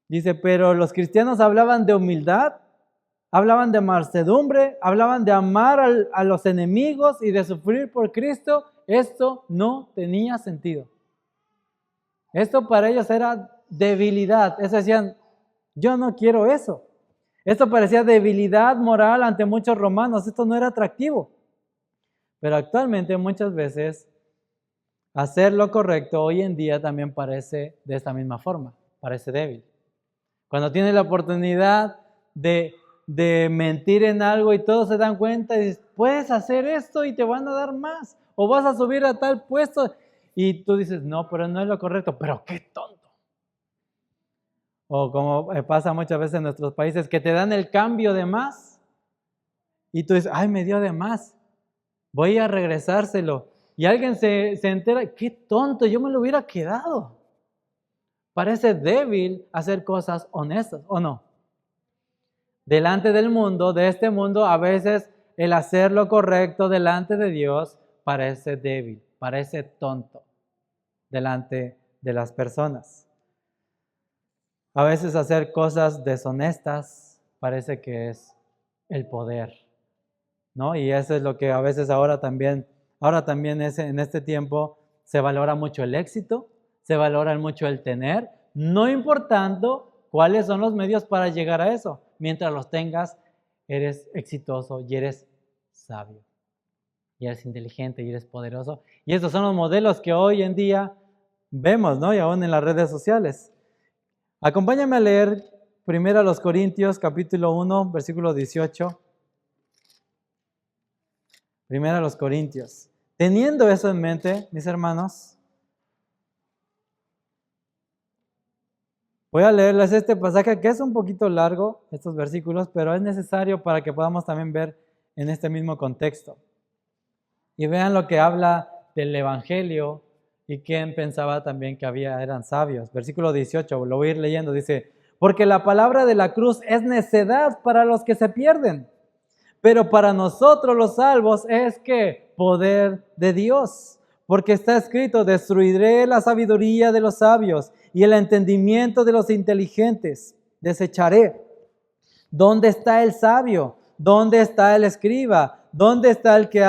Dice, pero los cristianos hablaban de humildad, hablaban de mansedumbre, hablaban de amar a los enemigos y de sufrir por Cristo. Esto no tenía sentido. Esto para ellos era debilidad. Ellos decían, yo no quiero eso. Esto parecía debilidad moral ante muchos romanos. Esto no era atractivo. Pero actualmente muchas veces hacer lo correcto hoy en día también parece de esta misma forma. Parece débil. Cuando tienes la oportunidad de mentir en algo y todos se dan cuenta y dices, puedes hacer esto y te van a dar más. O vas a subir a tal puesto y tú dices, no, pero no es lo correcto. Pero qué tonto. O como pasa muchas veces en nuestros países, que te dan el cambio de más y tú dices, ay, me dio de más, voy a regresárselo. Y alguien se entera, qué tonto, yo me lo hubiera quedado. Parece débil hacer cosas honestas, ¿o no? Delante del mundo, de este mundo, a veces el hacer lo correcto delante de Dios parece débil, parece tonto delante de las personas. A veces hacer cosas deshonestas parece que es el poder, ¿no? Y eso es lo que a veces ahora también en este tiempo se valora mucho el éxito, se valora mucho el tener, no importando cuáles son los medios para llegar a eso. Mientras los tengas, eres exitoso y eres sabio, y eres inteligente y eres poderoso. Y esos son los modelos que hoy en día vemos, ¿no? Y aún en las redes sociales. Acompáñame a leer primero a los Corintios, capítulo 1, versículo 18. Primero a los Corintios. Teniendo eso en mente, mis hermanos, voy a leerles este pasaje que es un poquito largo, estos versículos, pero es necesario para que podamos también ver en este mismo contexto. Y vean lo que habla del Evangelio y quién pensaba también que eran sabios. Versículo 18, lo voy a ir leyendo, dice: porque la palabra de la cruz es necedad para los que se pierden, pero para nosotros los salvos es que poder de Dios. Porque está escrito: destruiré la sabiduría de los sabios y el entendimiento de los inteligentes desecharé. ¿Dónde está el sabio? ¿Dónde está el escriba? ¿Dónde está el que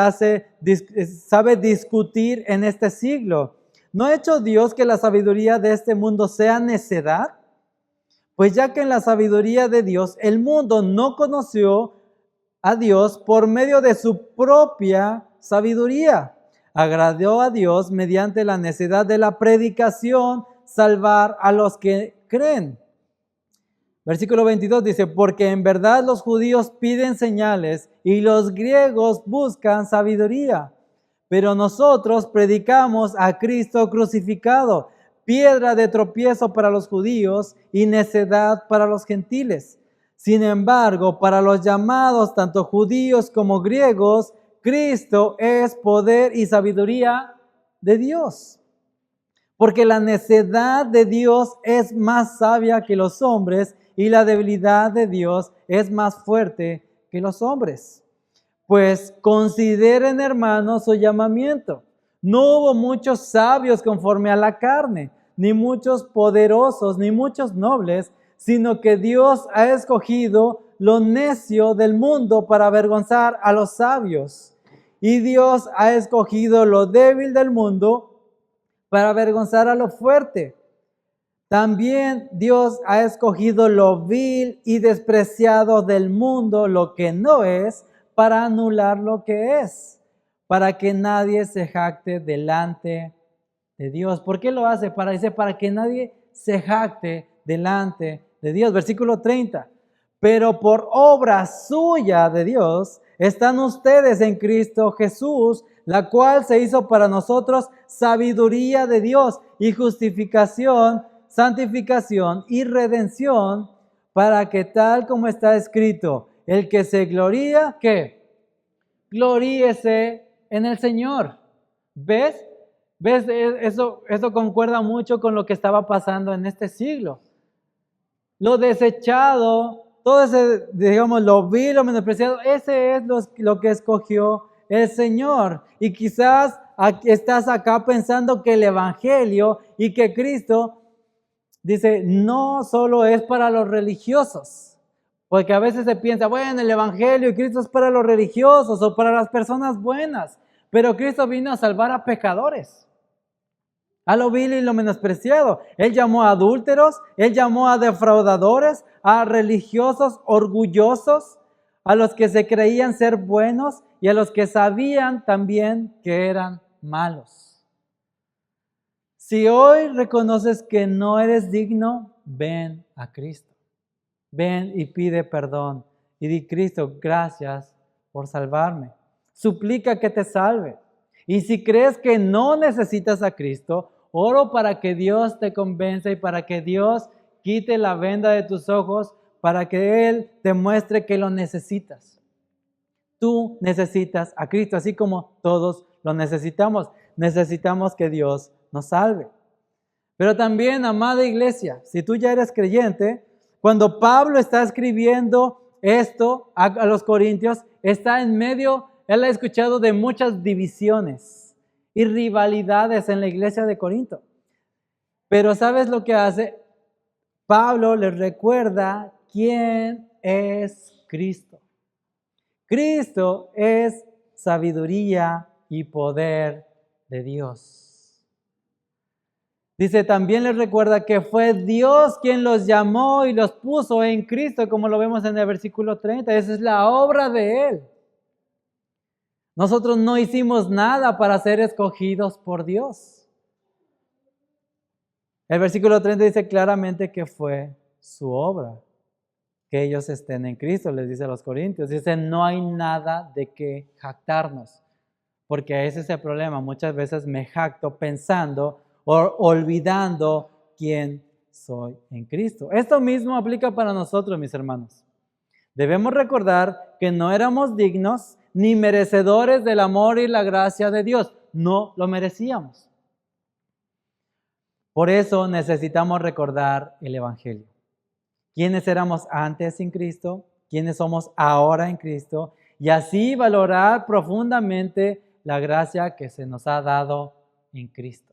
sabe discutir en este siglo? ¿No ha hecho Dios que la sabiduría de este mundo sea necedad? Pues ya que en la sabiduría de Dios el mundo no conoció a Dios por medio de su propia sabiduría, agradó a Dios mediante la necedad de la predicación salvar a los que creen. Versículo 22 dice: porque en verdad los judíos piden señales y los griegos buscan sabiduría, pero nosotros predicamos a Cristo crucificado, piedra de tropiezo para los judíos y necedad para los gentiles. Sin embargo, para los llamados, tanto judíos como griegos, Cristo es poder y sabiduría de Dios. Porque la necedad de Dios es más sabia que los hombres y la debilidad de Dios es más fuerte que los hombres. Pues consideren, hermanos, su llamamiento. No hubo muchos sabios conforme a la carne, ni muchos poderosos, ni muchos nobles, sino que Dios ha escogido lo necio del mundo para avergonzar a los sabios. Y Dios ha escogido lo débil del mundo para avergonzar a lo fuerte. También Dios ha escogido lo vil y despreciado del mundo, lo que no es, para anular lo que es, para que nadie se jacte delante de Dios. ¿Por qué lo hace? Para que nadie se jacte delante de Dios. Versículo 30. Pero por obra suya de Dios están ustedes en Cristo Jesús, la cual se hizo para nosotros sabiduría de Dios y justificación, santificación y redención, para que tal como está escrito, el que se gloría, ¿qué? Gloríese en el Señor. ¿Ves? Eso concuerda mucho con lo que estaba pasando en este siglo. Lo desechado, todo ese, digamos, lo vil, lo menospreciado, ese es lo que escogió el Señor. Y quizás estás acá pensando que el Evangelio y que Cristo, dice, no solo es para los religiosos. Porque a veces se piensa, bueno, el Evangelio y Cristo es para los religiosos o para las personas buenas. Pero Cristo vino a salvar a pecadores, a lo vil y lo menospreciado. Él llamó a adúlteros, Él llamó a defraudadores, a religiosos orgullosos, a los que se creían ser buenos y a los que sabían también que eran malos. Si hoy reconoces que no eres digno, ven a Cristo. Ven y pide perdón y di: Cristo, gracias por salvarme. Suplica que te salve. Y si crees que no necesitas a Cristo, oro para que Dios te convenza y para que Dios quite la venda de tus ojos, para que Él te muestre que lo necesitas. Tú necesitas a Cristo, así como todos lo necesitamos. Necesitamos que Dios nos salve. Pero también, amada iglesia, si tú ya eres creyente, cuando Pablo está escribiendo esto a los corintios, está en medio, él ha escuchado de muchas divisiones y rivalidades en la iglesia de Corinto. Pero ¿sabes lo que hace? Pablo les recuerda quién es Cristo. Cristo es sabiduría y poder de Dios. Dice, también les recuerda que fue Dios quien los llamó y los puso en Cristo, como lo vemos en el versículo 30. Esa es la obra de Él. Nosotros no hicimos nada para ser escogidos por Dios. El versículo 30 dice claramente que fue su obra, que ellos estén en Cristo, les dice a los Corintios. Dice, no hay nada de qué jactarnos, porque ese es el problema. Muchas veces me jacto pensando o olvidando quién soy en Cristo. Esto mismo aplica para nosotros, mis hermanos. Debemos recordar que no éramos dignos ni merecedores del amor y la gracia de Dios. No lo merecíamos. Por eso necesitamos recordar el Evangelio. ¿Quiénes éramos antes sin Cristo? ¿Quiénes somos ahora en Cristo? Y así valorar profundamente la gracia que se nos ha dado en Cristo.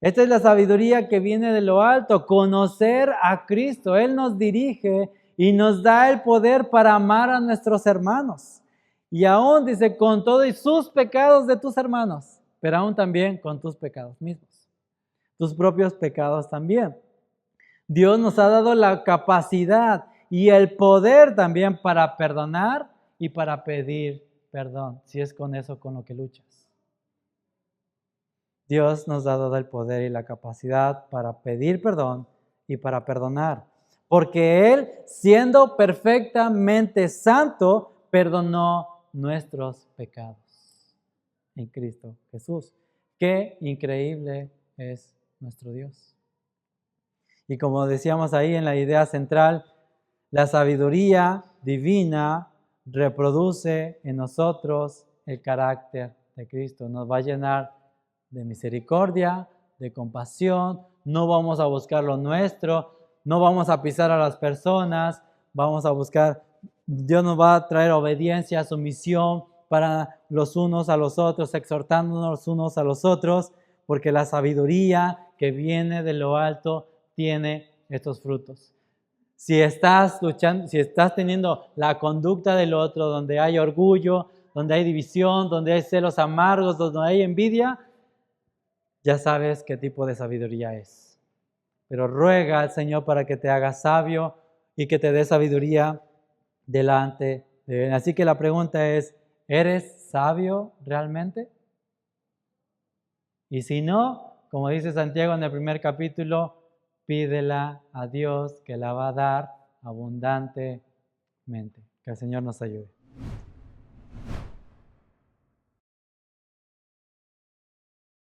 Esta es la sabiduría que viene de lo alto, conocer a Cristo. Él nos dirige y nos da el poder para amar a nuestros hermanos. Y aún dice, con todo y sus pecados de tus hermanos, pero aún también con tus pecados mismos. Tus propios pecados también. Dios nos ha dado la capacidad y el poder también para perdonar y para pedir perdón, si es con eso con lo que luchas. Dios nos ha dado el poder y la capacidad para pedir perdón y para perdonar, porque Él, siendo perfectamente santo, perdonó nuestros pecados en Cristo Jesús. Qué increíble es nuestro Dios. Y como decíamos ahí en la idea central, la sabiduría divina reproduce en nosotros el carácter de Cristo. Nos va a llenar de misericordia, de compasión. No vamos a buscar lo nuestro, no vamos a pisar a las personas, vamos a buscar, Dios nos va a traer obediencia, sumisión para los unos a los otros, exhortándonos los unos a los otros, porque la sabiduría que viene de lo alto tiene estos frutos. Si estás luchando, si estás teniendo la conducta del otro, donde hay orgullo, donde hay división, donde hay celos amargos, donde hay envidia, ya sabes qué tipo de sabiduría es. Pero ruega al Señor para que te haga sabio y que te dé sabiduría delante de Él. Así que la pregunta es, ¿eres sabio realmente? Y si no, como dice Santiago en el primer capítulo, pídela a Dios que la va a dar abundantemente. Que el Señor nos ayude.